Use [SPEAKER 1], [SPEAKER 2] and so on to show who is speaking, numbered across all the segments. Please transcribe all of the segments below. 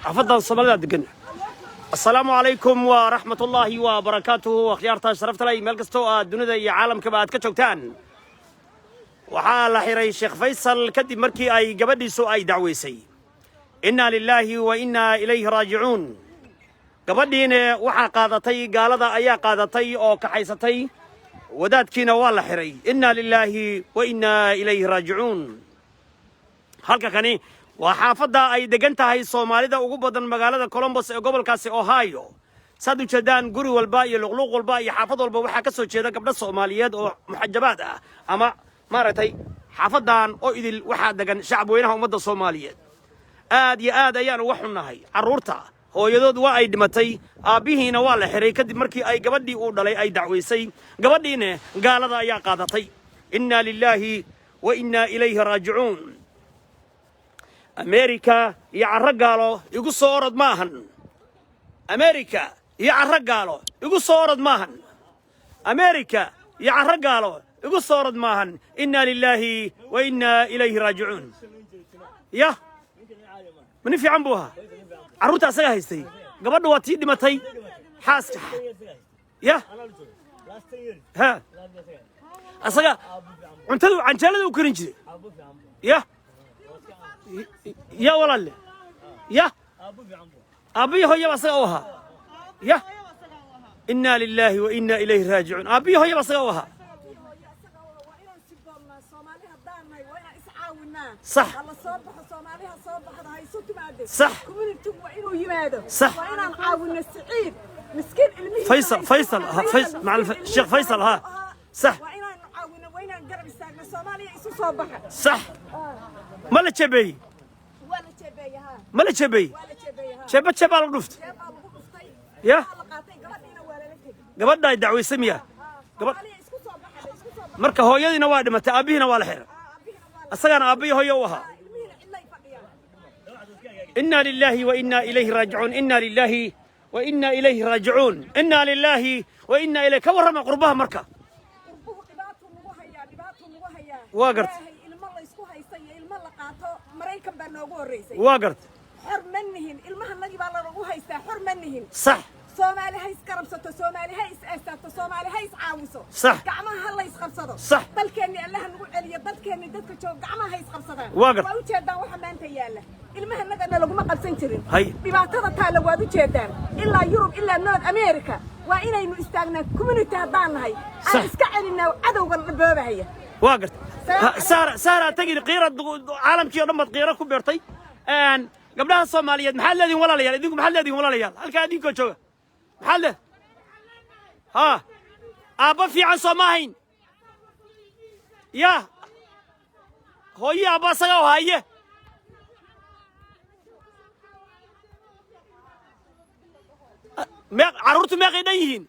[SPEAKER 1] عفضل الصوماليات دقن السلام عليكم ورحمة الله وبركاته وخيارتها شرفت لي ملكستو الدنيا يا عالم كبعد كشوكتان وحال حيري الشيخ فيصل كدي مركي أي قبدي سو أي دعويسي إنا لله وإنا إليه راجعون قبدين وحا قادتي قال ذا أيا قادتي أو كحيستي وداد كينا والله حيري إنا لله وإنا إليه راجعون halka kani waa xaafada ay degan tahay Soomaalida ugu badan magaalada Columbus ee gobolkaasi Ohio sad u jeedaan guri walba iyo luqluq walba iyo xaafad walba waxa ka soo jeeda gabdho Soomaaliyeed oo muxajabaad ah ama maaragtay xaafadan oo idil waxa degan shacab weynaha ummadda Soomaaliyeed aad iyo aad ayaan uga xunnahay caruurta hooyadood waa ay dhimatay aabihiina waa la xiray kadib markii ay gabadhii uu dhalay ay dacweysay gabadhiina gaalada ayaa qaadatay inna lillahi wa inna ilayhi raaji'uun أمريكا يعرقالو يقول صورد ماهن أمريكا يعرقالو يقول صورد ماهن أمريكا يعرقالو يقول صورد ماهن إنا لله وإنا إليه راجعون يا من في عنبوها عروتها سجاه يستي قبل واتي دمتي حاس يا ها أسجاه عنتلو عن جلده وكرنجي يا يا والله يا أبي هو يبصقوها يا إنا لله وإنا إليه راجعون أبي هو يبصقوها صح صح صح فيصل مع الشيخ فيصل ها صح صح مالا تشبي مالا تشبي شبت شبال قفت يا قبل دا يدعوي سمية قبل مركه هو يدي نواد متى أبينا ولا حير أصلا أبي هو يوها إنا لله وإنا إليه راجعون إنا لله وإنا إليه راجعون إنا لله وإنا إليه كورما قربها مركه واقرت واقرت
[SPEAKER 2] حر منهن المهم نجيب على رجوها يستاهل حر منهن
[SPEAKER 1] صح
[SPEAKER 2] سومالي هاي سكربسته سومالي هاي أساسته سومالي هاي عاوسه
[SPEAKER 1] صح
[SPEAKER 2] قعمها هلا يسخرصده
[SPEAKER 1] صح
[SPEAKER 2] بل كاني الله نقول عليه بل كاني دتك شو قعمها هاي يسخرصده
[SPEAKER 1] واقرت
[SPEAKER 2] وأوجه دا وحمان تياله المهم نجنا لو ما قبسين ترين
[SPEAKER 1] هاي
[SPEAKER 2] بمعتقد تاله وأوجه دا إلا يوروب إلا نورث أمريكا وإنا إنه استغنى كوميونيتي هذان هاي أنا إسكعن إنه عدو الباب هي
[SPEAKER 1] واقرت سارة تجي قيرة عالم كي رمت قيرة كبرتي أن قبلها الصومالية محل الذي ولا ليال يديكم محل الذي ولا ليال هل كان يديكم شو محله ها أبا في عن صوماهين يا هو يا أبا سجوا هاي ما عرورت ما غنيهين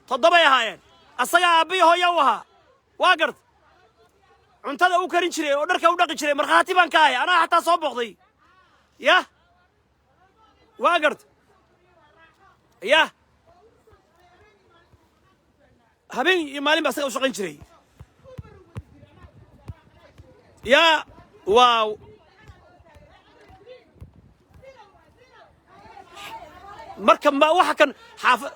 [SPEAKER 1] تضبي هاي السجا أبي هو يوها واقرت cuntada uu karin jiray oo dharka u dhaqi jiray marxaati baan ka ahay anaa xataa soo boqday ya waagart ya habeen iyo maalin baa asaga u shaqayn jiray ya waaw marka ma waxa kan xaafad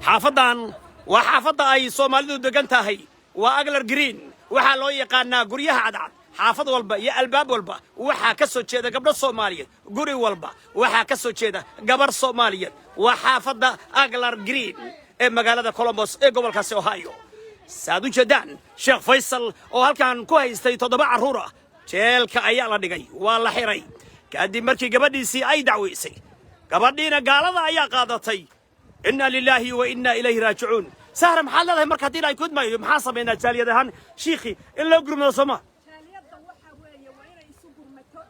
[SPEAKER 1] xaafadan waa xaafada ay Soomaalidu degan tahay waa Aglar Green waxa loo yaqaanaa guryaha cadcad xaafad walba iyo albaab walba waxa ka soo jeeda gabdho Soomaaliyeed guri walba waxa ka soo jeeda gabar Soomaaliyeed waa xaafada Aglar Green ee magaalada Columbus ee gobolkaasi Ohio saadu jeedaan Sheekh Faisal oo halkan ku haystay 7 caruur ah jeelka ayaa la dhigay waa la xiray kadib markii gabadhiisii ay dacweysay gabadhiina gaalada ayaa qaadatay إنا لله وإنا إليه راجعون سهر محل هذا مركز إلى يكون ما محاسب إن جالية هان شيخي إلا يقرب من السماء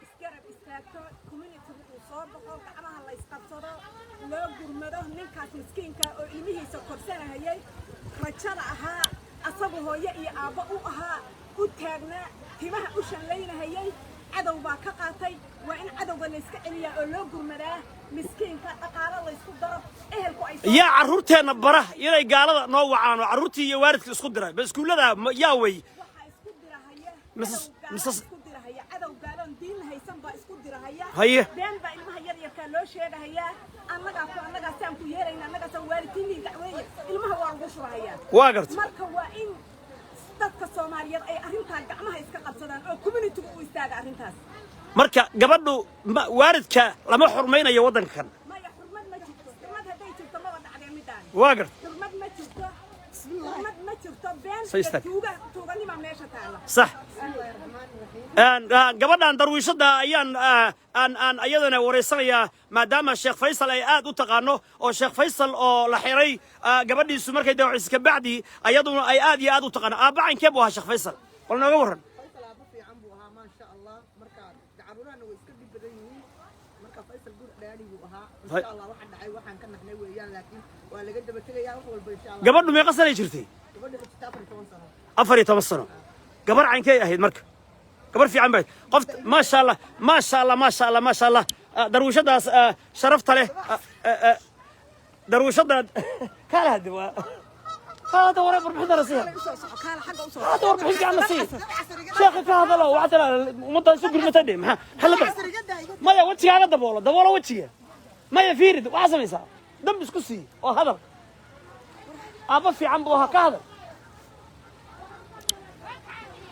[SPEAKER 2] isgarab istaagto community uu soo baxo gacmaha la isqabsado loo gurmado ninkaas miskiinka oo ilmihiisa korsanahayay rajada ahaa asagu hooyo iyo aabbo u ahaa u taagnaa timaha u shanlaynahayay cadow baa ka qaatay waa in cadowga la iska celiyaa oo loo gurmadaa miskiinka dhaqaalo la isku daro ehelku ay
[SPEAKER 1] yaa carruurteenna bara inay gaalada noo wacaan oo carruurtii iyo waalidka isku diray ba iskuullada yaa wey
[SPEAKER 2] waxaa isku dirahaya
[SPEAKER 1] misas
[SPEAKER 2] isku dirahaya cadow gaalan diin haysan baa isku dirahaya
[SPEAKER 1] haye
[SPEAKER 2] been baa ilmaha yar yarkaa loo sheegahayaa annagaasaan ku yeelayna annagaasaan waalidkiinii dacweeye ilmaha waa lagu shubahayaa
[SPEAKER 1] waa garta
[SPEAKER 2] marka waa in dadka Soomaaliyeed ay arrintaa gacmaha iska qabsadaan oo community-gu u istaaga arrintaas
[SPEAKER 1] marka gabadhu waalidka lama xurmaynayo waddankan
[SPEAKER 2] maya xurmad ma jirto xurmad hadday jirto maba dhacdeen midaan
[SPEAKER 1] waa garta
[SPEAKER 2] xurmad ma jirto been
[SPEAKER 1] Saystan.
[SPEAKER 2] tuuganima meesha taala
[SPEAKER 1] صح gabadhan darwiishada ayaan aan ayadana wareysanayaa maadaama sheekh faysal ay aad u taqaano oo sheekh faysal oo la xiray gabadhiisu markay dawciis ka bacdi ayaduna ay aad iyo aad u taqaano aabacankee buu ahaa sheekh faysal wal nooga waran gabadhu meeqa sanay jirtay 14 sano gabar caynkay ahayd marka gabar fiican bay qof ma sha Allah ma sha Allah ma sha Allah ma sha Allah darwiishadaas sharafta leh darwiishada kala hadwa هذا ورا بربح درسيه هذا ورا بربح قاعد نصير شيخ هذا لو وعد مدة سكر متدم ها هلا ما يا وجهي على دبوله وجهي ما يفيرد وعزم يسار دم بسكسي وهذا أبا في عم بوها كهذا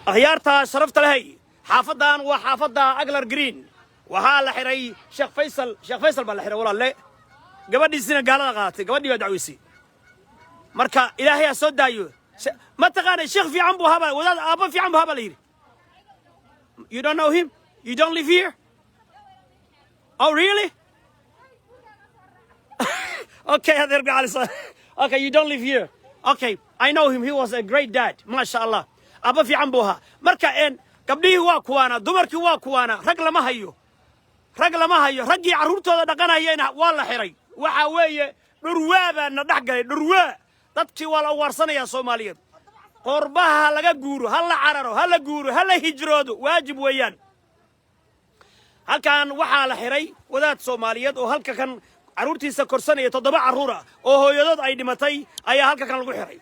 [SPEAKER 1] أخيارتها شرفت لهي حافظان وحافظها أقلر جرين وها حري شيخ فيصل بالحري ولا لا قبل دي سنة قال غاتي قبل دي بدعويسي مركا إلهي أسود دايو ما تقال الشيخ في عم بوها ولا أبا في عم بوها ليري You don't know him? You don't live here? Oh really? Okay, هذا يرجع على Okay, you don't live here. Okay, I know him. He was a great dad. MashaAllah. أبا في عم بوها مركا إن قبليه واكوانا دمركي واكوانا رجل ما هيو رجي عرورته دقنا هينا والله حري وحويه درواء ندحقه درواء dadkii waa la warsanaya Soomaaliyeed qorbaha laga guuro hal la cararo hal la guuro hal la hijroodo waajib weeyaan halkan waxa la xiray wadaad Soomaaliyeed oo halka kan caruurtiisa korsanaya 7 caruur ah oo hooyadood ay dhimatay ayaa halka kan lagu xiray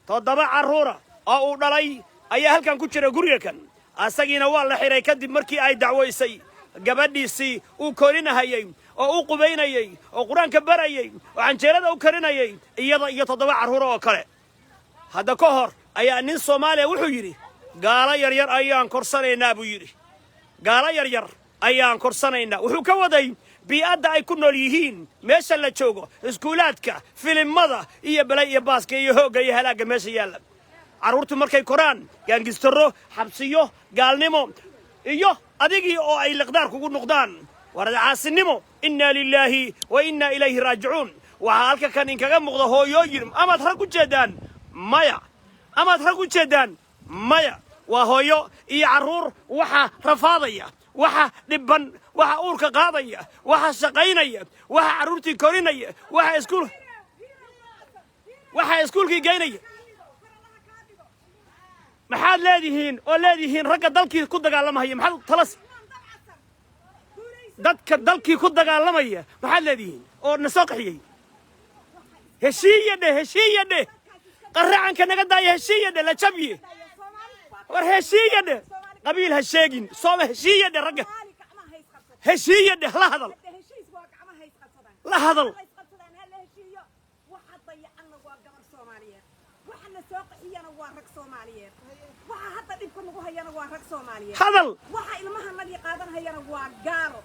[SPEAKER 1] 7 caruur ah oo uu dhalay ayaa halkan ku jira guriga kan asagiina waa la xiray kadib markii ay dacweysay gabadhiisii uu korinahayay oo uu qubaynayay oo quraanka barayay oo canjeerada u karinayay iyada iyo 7 caruur oo kale hadda ka hor ayaa nin Soomaaliya wuxuu yiri gaala yar ayaan korsanaynaa buu yiri gaala yar ayaan korsanaynaa wuxuu ka waday bi'ada ay ku nool yihiin meesha la joogo iskuulaadka filimada iyo balay iyo baaska iyo hooga iyo halaaga meesha yaala caruurtu markay koraan gaangistaro xabsiyo gaalnimo iyo adigii oo ay liqdaar kugu noqdaan warada caasinimo inna lillahi wa inna ilayhi raaji'uun waxa halka kan in kaga muuqdo hooyooyin ama rag u jeedaan maya waa hooyo iyo caruur waxa rafaadaya waxa dhibban waxa uurka qaadaya waxa shaqaynaya waxa caruurtii korinaya waxa iskuulkii geynaya maxaad leedihiin ragga dalkii ku dagaalamaya maxaad talas dadka dalkii ku dagaalamaya maxaad leedihiin oo nasoo qaxiyay heshiiyade qaracanka naga daaya heshiiyade la jabiye war heshiiyade qabiil ha sheegin sooma heshiiyade ragga heshiiyade la hadal hadal
[SPEAKER 2] waxa ilmaha naga qaadanayana waa gaaro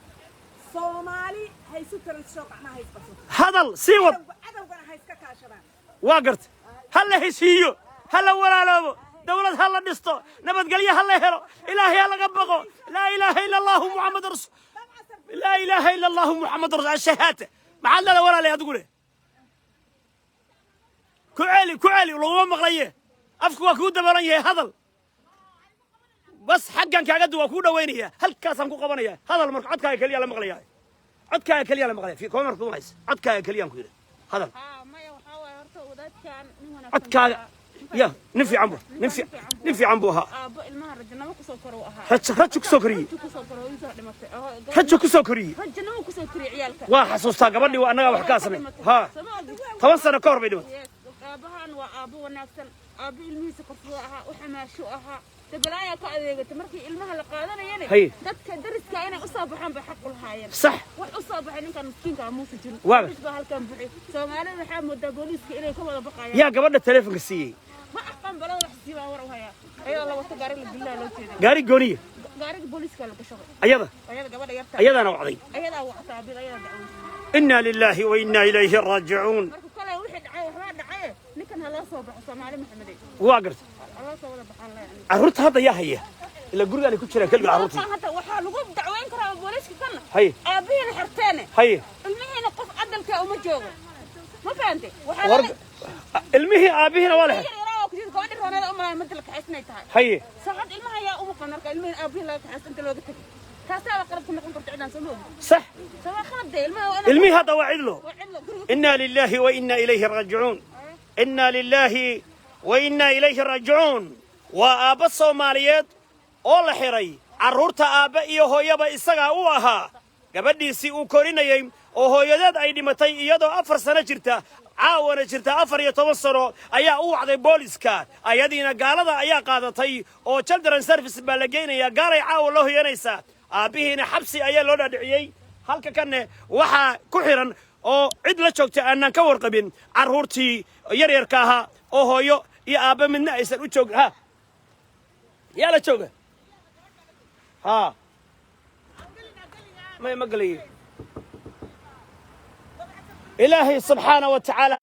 [SPEAKER 2] Soomaali haysu talasho gacmaha haysto
[SPEAKER 1] hadal sii wad
[SPEAKER 2] cadawgana hayska kaashadaan
[SPEAKER 1] waa gart hal la heshiiyo hal la walaalobo dawlad hal la dhisto nabadgelyo hal la helo ilaahay laga baqo la ilaaha illa allah muhammad rasul la ilaaha illa allah muhammad rasul shahada maxaa la walaalay adigu le ku celi lagu maqlaye afku waa ku dabalan yahay hadal بس حقا كاجد وكودا وينيا هل كاسم كو قبنيا هذا المرك عدكا كليا لما قليا عدكا كليا لما قليا في كومر كومايس عدكا كليا كوير هذا
[SPEAKER 3] ما يوحوا هرتو وداد كان
[SPEAKER 1] عدكا يا نفي عمبوها
[SPEAKER 3] ابو المهر جنما كسو كروها
[SPEAKER 1] رجك سكري رجك سكري
[SPEAKER 3] جنما كسو كري عيالك
[SPEAKER 1] وحسوستا غبدي وانا wax ka samay ha 10 sano ka hor bay dhimay
[SPEAKER 3] aabahan waa aabo wanaagsan aabo ilmihiisa qofo aha u xamaasho aha dabalaaya ka adeegata markii ilmaha la qaadanayeen dadka dariska inay u soo baxaan ba xaq u lahaayeen
[SPEAKER 1] sax
[SPEAKER 3] wax u soo baxay ninkan miskiinka muusa jirin
[SPEAKER 1] waa
[SPEAKER 3] halkan buuxi Soomaalida waxa moodaa booliiska inay ka wada baqayaan
[SPEAKER 1] yaa gabadha telefoonka siiyay
[SPEAKER 3] ما أقام بلاد حسيبها ورا وهاي أيضا الله وتجاري بالله لو تيجي
[SPEAKER 1] جاري جونية
[SPEAKER 3] جاري البوليس كله بشغل
[SPEAKER 1] أيضا
[SPEAKER 3] قبل يرتاح
[SPEAKER 1] أيضا أنا وعظي
[SPEAKER 3] أيضا وقتها بيض أيضا دعوة
[SPEAKER 1] إنا لله وإنا إليه راجعون
[SPEAKER 3] كل واحد عايه لكن هلا صوب حسام علي محمدي
[SPEAKER 1] واقرت
[SPEAKER 3] الله صوب بحال يعني
[SPEAKER 1] عرورت هذا يا هي إلا قرقة اللي كنت شرا كل عرورتي
[SPEAKER 3] هذا وحال وقف دعوين كرا البوليس كنا
[SPEAKER 1] هي
[SPEAKER 3] أبين حرتاني
[SPEAKER 1] هي
[SPEAKER 3] المهي نقف عدل كأم جوجو ما فهمتي وحال
[SPEAKER 1] المهي أبيهنا ولا
[SPEAKER 3] هي ساعد المها يا أمك أنا المها أبي لا تحس أنت لو قلت كاسة قربت من قربت عندنا سلوك
[SPEAKER 1] صح
[SPEAKER 3] سواء خلد المها
[SPEAKER 1] المها هذا وعد له إنا لله وإنا إليه راجعون إنا لله وإنا إليه راجعون وأبا الصوماليات أول حري عرورت أبا إيهو يبا إساقا أوها قبل سي أوكورينيين أوهو يداد أيدي متي إيادو أفر سنة جرتا عاونا جرتا أفر يتوصروا أيا أوعدي بوليسكا أيادينا قالدا أيا قادتي أو children service بالجين يا قاري عاو الله ينيسا أبيهنا حبسي أيا لونا دعيي halka kanne waxa ku xiran oo cid la joogta aanan ka warqabin carruurtii yaryarka aha oo hooyo iyo aaba midna aysan u joog ha yaa la jooga ha ما مقلي إلهي سبحانه وتعالى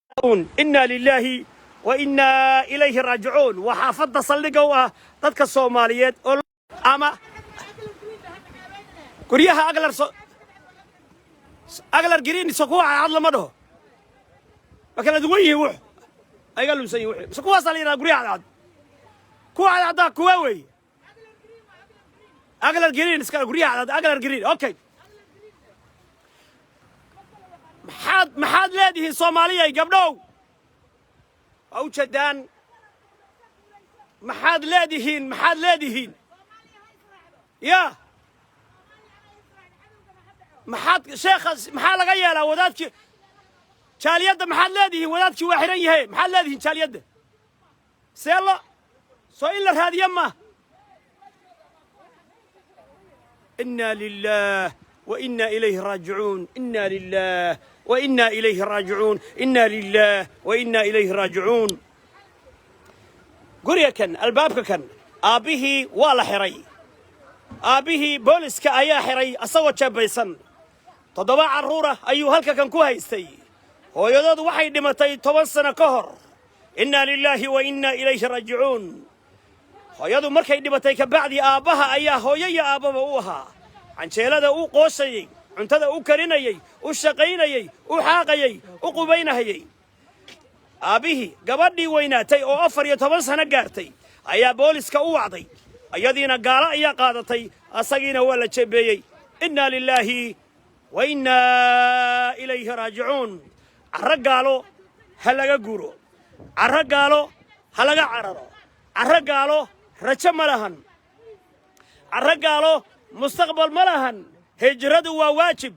[SPEAKER 1] إنا لله وإنا إليه راجعون وحافظنا صلقوا ضدك الصوماليات أما كوريها أغلر جرين سقوع عضل مده لكن دويه وح أي قالوا سيء وح سقوع صلينا كوريها عض كوا عض كواوي أغلر جرين سكر كوريها عض أغلر جرين أوكي محاد لاديه الصومالية يقبلوا أو شدان محاد لاديهين يا محاد شيخ محال غيالا وذاتك شال يد محال لاديه وذاتك واحرين يهي محال لاديه شال يد سيلا سئل هذه يمه إنا لله وإنا إليه راجعون إنا لله وإنا إليه راجعون إنا لله وإنا إليه راجعون قرية كان الباب كان أبيه ولا حري أبيه بوليس كأيا حري أصوت شابيسن تضبع عرورة أيها هلك كان كوهيستي هو يضاد واحد لمتي 10 سنة كهر إنا لله وإنا إليه راجعون هو يضاد مركي لمتي كبعد آبها أيا هو يا آبا بوها عن شيلada uu qoosayay cuntada uu karinayay uu shaqaynayay uu xaaqayay uu qubaynayay aabihi gabadhii weynaatay oo 14 sano gaartay ayaa booliska u wacday ayadiina gaala ayaa qaadatay asagiina waa la jeebeeyay inna lillahi wa inna ilayhi raaji'uun aragaalo halaga guuro aragaalo halaga cararo aragaalo rajo malahan aragaalo مستقبل ملهن هجرته وواجب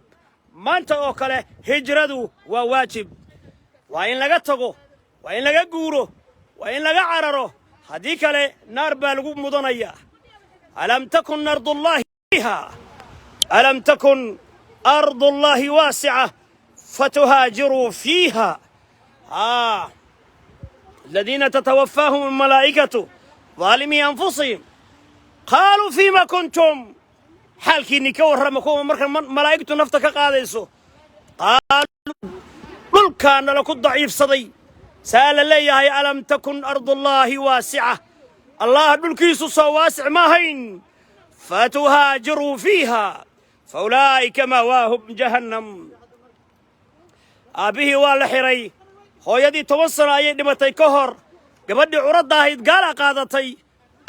[SPEAKER 1] ما أنت أكله هجرته وواجب وإن لقى تجو وإن لقى جورو وإن لقى عرره هذيك له نار بالغ مضنية ألم تكن أرض الله فيها ألم تكن أرض الله واسعة فتهاجروا فيها الذين تتوفاهم الملائكة ظالمي أنفسهم قالوا فيما كنتم حالكيني كورمكم مركا ملائكة نفتك قاديسو قالوا قل كان لك ضعيف صدي سأل لي ألم تكن أرض الله واسعة الله بالكيس واسع ما هين فتهاجروا فيها فأولئك مأواهم جهنم أبيه والحري هو يدي توصل أي دمتي كهر قبل عرضها يتقال قادتي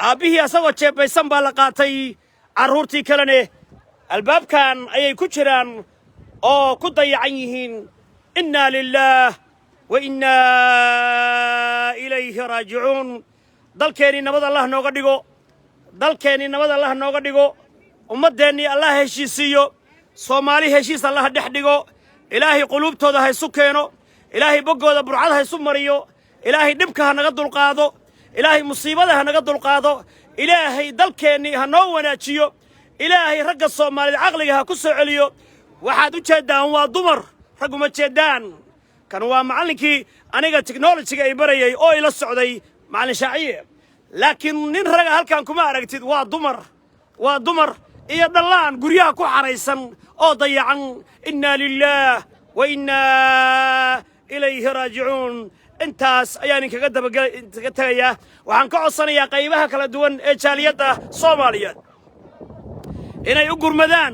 [SPEAKER 1] aabbihii asagoo jeebaysan baa la qaatay carruurtii kalene albaabkan ayay ku jiraan oo ku dayacan yihiin innaa lillaah wa innaa ilayhi raajicuun dalkeennii nabad allah nooga dhigo dalkeennii nabad allah nooga dhigo ummaddeennii allah heshiisiiyo soomaali heshiis allah dhex dhigo ilaahay quluubtooda ha isu keeno ilaahay boggooda burcad ha isu mariyo ilaahay dhibka ha naga dulqaado ilaahay musiibada ha naga dulqaado ilaahay dalkeennii ha noo wanaajiyo ilaahay ragga soomaalida caqliga ha ku soo celiyo waxaad u jeeddaan waa dumar rag uma jeeddaan kan waa macallinkii aniga teknolojiga ay barayay oo ila socday macallin shaaciye laakiin nin raga halkan kuma aragtid waa dumar iyo dhallaan guryaha ku xaraysan oo dayacan innaa lillaah wa innaa ilayhi raajicuun intaas ayaan inkaga tegayaa waxaan ka codsanayaa qaybaha kala duwan ee jaaliyadda soomaaliyeed inay u gurmadaan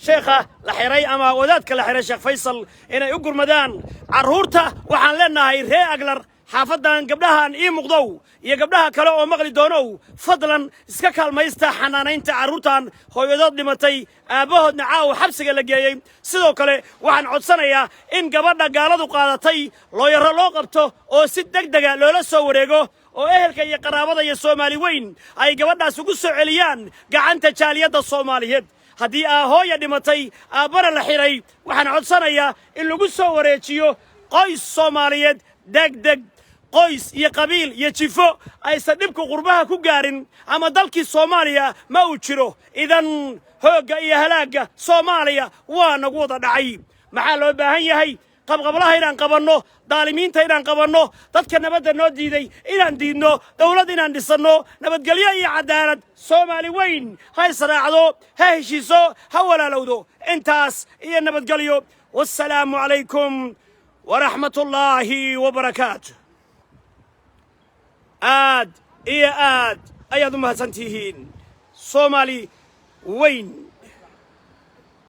[SPEAKER 1] sheekha la xiray ama wadaadka la xiray sheekh faysal inay u gurmadaan carruurta waxaan leenahay ree aglar xaafaddan gabdhahan ii muuqdow iyo gabdhaha kale oo maqli doonow fadlan iska kaalmaysta xanaanaynta carruurtan hooyadood dhimatay aabbahoodna caawa xabsiga la geeyey sidoo kale waxaan codsanayaa in gabadha gaaladu qaadatay looyaro loo qabto oo si degdega loola soo wareego oo ehelka iyo qaraabada iyo soomaali weyn ay gabadhaas ugu soo celiyaan gacanta jaaliyadda soomaaliyeed haddii hooya dhimatay aabbana la xiray waxaan codsanayaa in lagu soo wareejiyo qoys soomaaliyeed degdeg qoys iyo qabiil iyo jifo aysan dhibku qurbaha ku gaarin ama dalkii soomaaliya ma uu jiro idan hoogga iyo halaagga soomaaliya waa nagu wada dhacay maxaa loo baahan yahay qabqablaha inaan qabanno daalimiinta inaan qabanno dadka nabadda noo diiday inaan diidno dawlad inaan dhisanno nabadgelyo iyo cadaalad soomaali weyn ha israacdo ha heshiiso ha walaalowdo intaas iyo nabadgelyo wassalaamu calaykum waraxmatullaahi wabarakaatu aad iyo aad ayaad u mahadsan tihiin soomaali weyn